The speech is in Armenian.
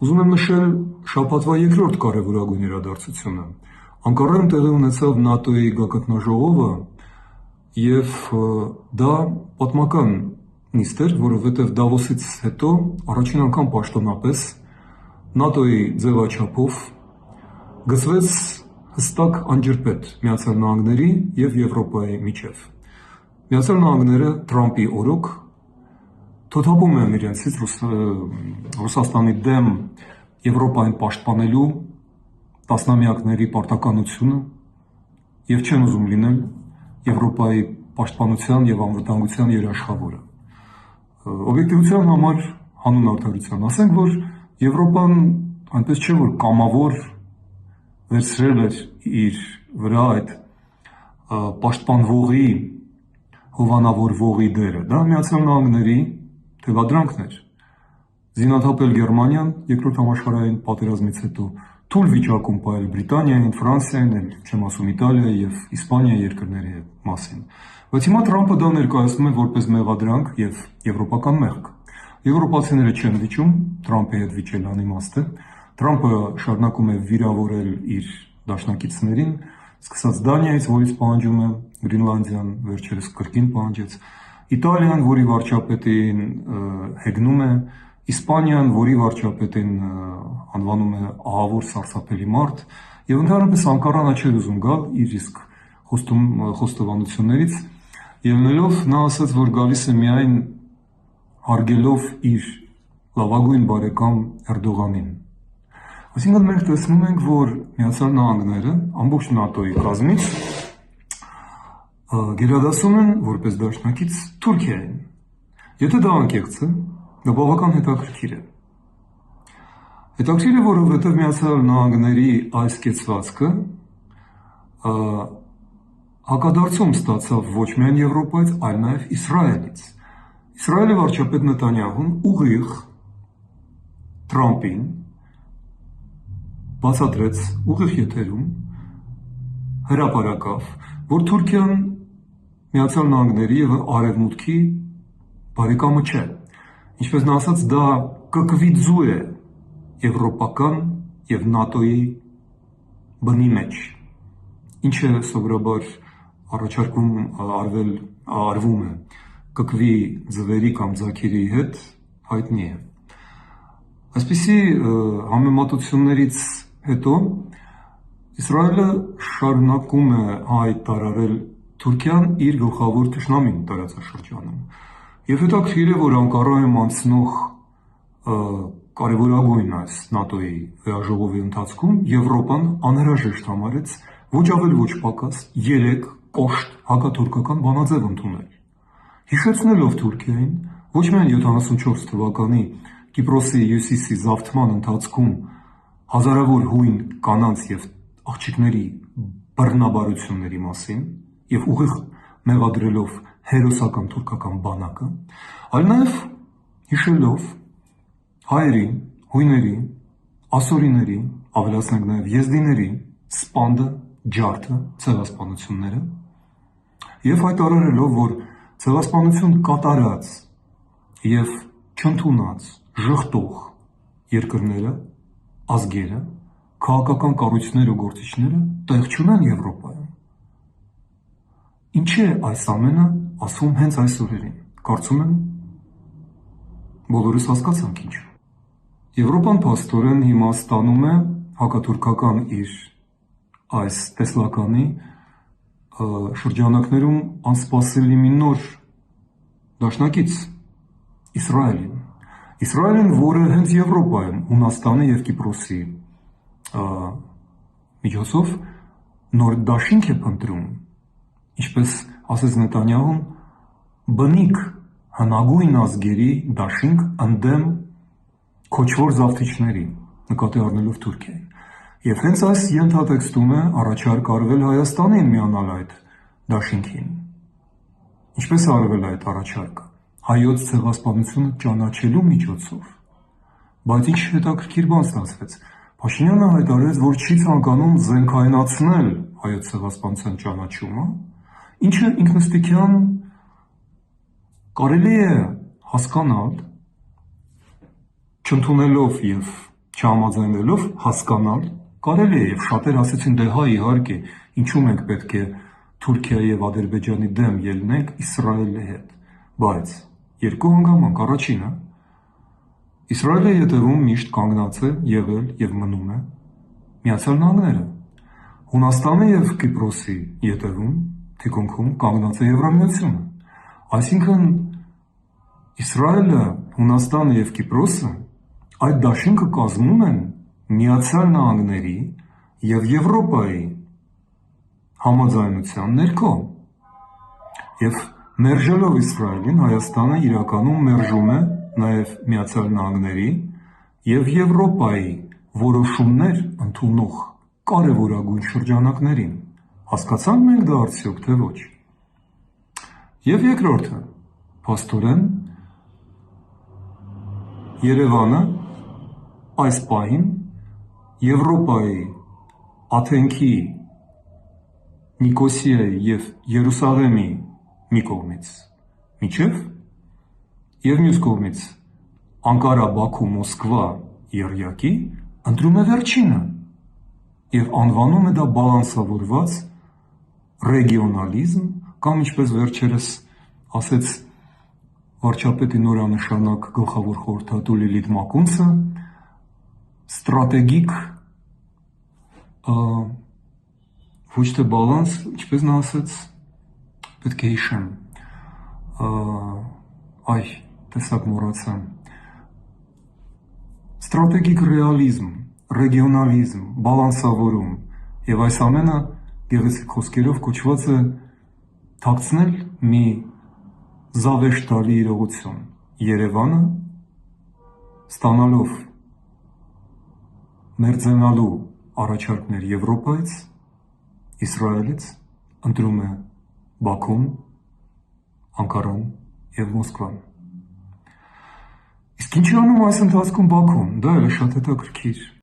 Ուզում եմ նշել շաբաթվա երկրորդ կարևորագույն իրադարձությունը։ Անկարայում տեղի ունեցավ ՆԱՏՕ-ի գագաթնաժողովը, եւ դա պատմական նիստ էր, որովհետև Դավոսից հետո առաջին անգամ պաշտոնապես ՆԱՏՕ-ի ձևաչափով գծվեց հստակ անջրպետ Միացյալ Նահանգների եւ Եվրոպայի միջև։ Միացյալ Նահանգները Թրամփի օրոք թոթափում են իրենցից Ռուսաստանի դեմ Եվրոպային պաշտպանելու տասնամյակների պարտականությունը եւ չեն ուզում լինել Եվրոպայի պաշտպանության եւ անվտանգության երաշխավորը։ Օբյեկտիվության համար հանուն արդարության ասենք, որ Եվրոպան այնպես չէ, որ կամավոր վերցրել էր իր վրա այդ պաշտպանվողի, հովանավորվողի դերը, դա Միացյալ Նահանգների թևադրանքն էր։ Զինաթափել Գերմանիան երկրորդ համաշխարհային պատերազմից հետո, թույլ վիճակում պահել Բրիտանիային, Ֆրանսիային, չեմ ասում Իտալիայի եւ Իսպանիայի երկրների մասին։ Բայց հիմա Թրամփը դա ներկայացնում է որպես մեղադրանք եւ եվրոպական մեղք։ Եվրոպացիները չեն վիճում Թրամփի հետ վիճել անիմաստ է։ Թրամփը շարունակում է վիրավորել իր դաշնակիցներին, սկսած Դանիայից, որից պահանջում է Գրինլանդիան, վերջերս կրկին պահանջեց, Իտալիան, որի վարչապետին հեգնում է, Իսպանիան, որի վարչապետին անվանում է ահավոր սարսափելի մարդ, եւ ընդհանրապես Անկարան չէր ուզում գալ իր իսկ խոստովանություններից, ելնելով նա ասաց, որ գալիս է միայն հարգելով իր լավագույն բարեկամ Էրդողանին։ Այսինքն մենք տեսնում ենք, որ Միացյալ Նահանգները ամբողջ ՆԱՏՕ-ի կազմից գերադասում են որպես դաշնակից Թուրքիային։ Եթե դա անկեղծ է, դա բավական հետաքրքիր է։ Հետաքրքիր է, որովհետև Միացյալ Նահանգների այս կեցվածքը հակադարձում ստացավ ոչ միայն Եվրոպայից, այլ նաև Իսրայելից։ Իսրայելի վարչապետ Նեթանյահուն ուղիղ Թրամփին բացատրեց ուղիղ եթերում հրապարակավ, որ Թուրքիան Միացյալ Նահանգների եւ Արևմուտքի բարեկամը չէ։ Ինչպես նա ասաց, դա կկվի ձու է եվրոպական եւ ՆԱՏՕ-ի բնի մեջ, ինչը սովորաբար առաջարկում արվում է կկվի ձվերի կամ ձագերի հետ հայտնի է։ Այսպիսի համեմատություններից հետո Իսրայելը շարունակում է հայտարարել Թուրքիան իր գլխավոր թշնամին տարածաշրջանում։ Եվ հետաքրքիր է, որ Անկարայում անցնող կարևորագույն այս ՆԱՏՕ-ի վեաժողովի ընթացքում Եվրոպան անհրաժեշտ համարեց ոչ ավել ոչ պակաս 3 կոշտ հակաթուրքական բանաձև ընդունել։ Հիշեցնելով Թուրքիային ոչ միայն 74 թվականի Կիպրոսի հյուսիսի զավթման ընթացքում հազարավոր հույն կանանց եւ աղջիկների բռնաբարությունների մասին եւ ուղիղ մեղադրելով հերոսական թուրքական բանակը, այլ նաեւ հիշելով հայերի, հույների, ասորիների, ավելացնենք նաեւ եզդիների սպանդը, ջարդը, ցեղասպանությունները եւ հայտարարելով, որ ցեղասպանություն կատարած եւ չընդունած ժխտող երկրները, ազգերը, քաղաքական կառույցները ու գործիչները տեղ չունեն Եվրոպայում։ Ինչ է այս ամենը ասում հենց այս օրերին։ Կարծում եմ բոլորս հասկացանք ինչու։ Եվրոպան փաստորեն հիմա ստանում է հակաթուրքական իր այս տեսլականի շրջանակներում անսպասելի մի նոր դաշնակից Իսրայելին։ Իսրայելին, որը հենց Եվրոպայում Հունաստանի եւ Կիպրոսի միջոցով նոր դաշինք է փնտրում, ինչպես ասեց Նեթանյահուն, բնիկ հնագույն ազգերի դաշինք ընդդեմ քոչվոր զավթիչների, նկատի առնելով Թուրքիային։ Եվ հենց այս ենթատեքստում է առաջարկ արվել Հայաստանին միանալ այդ դաշինքին։ Ինչպես է արվել այդ առաջարկը։ Հայոց ցեղասպանությունը ճանաչելու միջոցով։ Բայց ինչ հետաքրքիր բան ստացվեց։ Փաշինյանը հայտարարեց, որ չի ցանկանում զենքայնացնել հայոց ցեղասպանության ճանաչումը, ինչը ինքնըստինքյան կարելի է հասկանալ, չընդունելով եւ չհամաձայնվելով հասկանալ կարելի է, եւ շատեր ասեցին դե հա իհարկե, ինչու մենք պետք է Թուրքիայի եւ Ադրբեջանի դեմ ելնենք Իսրայելի հետ, բայց երկու հանգամանք, առաջինը Իսրայելի ետևում միշտ կանգնած է եղել եւ մնում է Միացյալ Նահանգները, Հունաստանը եւ Կիպրոսի ետևում թիկունքում կանգնած է Եվրամիությունը, այսինքն Իսրայելը, Հունաստանը եւ Կիպրոսը այդ դաշինքը կազմում են Միացյալ Նահանգների եւ Եվրոպայի համաձայնության ներքո եւ մերժելով Իսրայելին Հայաստանը իրականում մերժում է նաեւ Միացյալ Նահանգների եւ Եվրոպայի որոշումներ ընդունող կարևորագույն շրջանակներին, հասկացանք մենք դա արդյոք թե ոչ։ Եվ երկրորդը, փաստորեն Երևանը այս պահին Եվրոպայի Աթենքի, Նիկոսիայի եւ Երուսաղեմի մի կողմից միջև եւ մյուս կողմից Անկարա, Բաքու, Մոսկվա եռյակի ընտրում է վերջինը եւ անվանում է դա բալանսավորված ռեգիոնալիզմ կամ ինչպես վերջերս ասեց վարչապետի նորանշանակ գլխավոր խորհրդատու Լիլիթ Մակունցը, ստրատեգիկ ոչ թե բալանս, ինչպես նա ասեց, պետք է հիշեմ, տեսակ մոռացա, ստրատեգիկ ռեալիզմ, ռեգիոնալիզմ, բալանսավորում եւ այս ամենը գեղեցիկ խոսքերով կոչված է թաքցնել մի զավեշտալի իրողություն։ Երևանը ստանալով մերձենալու առաջարկներ Եվրոպայից, Իսրայելից ընտրում է Բաքուն, Անկարան եւ Մոսկվան։ Իսկ ինչի անում այս ընթացքում Բաքուն, դա էլ է շատ հետաքրքիր։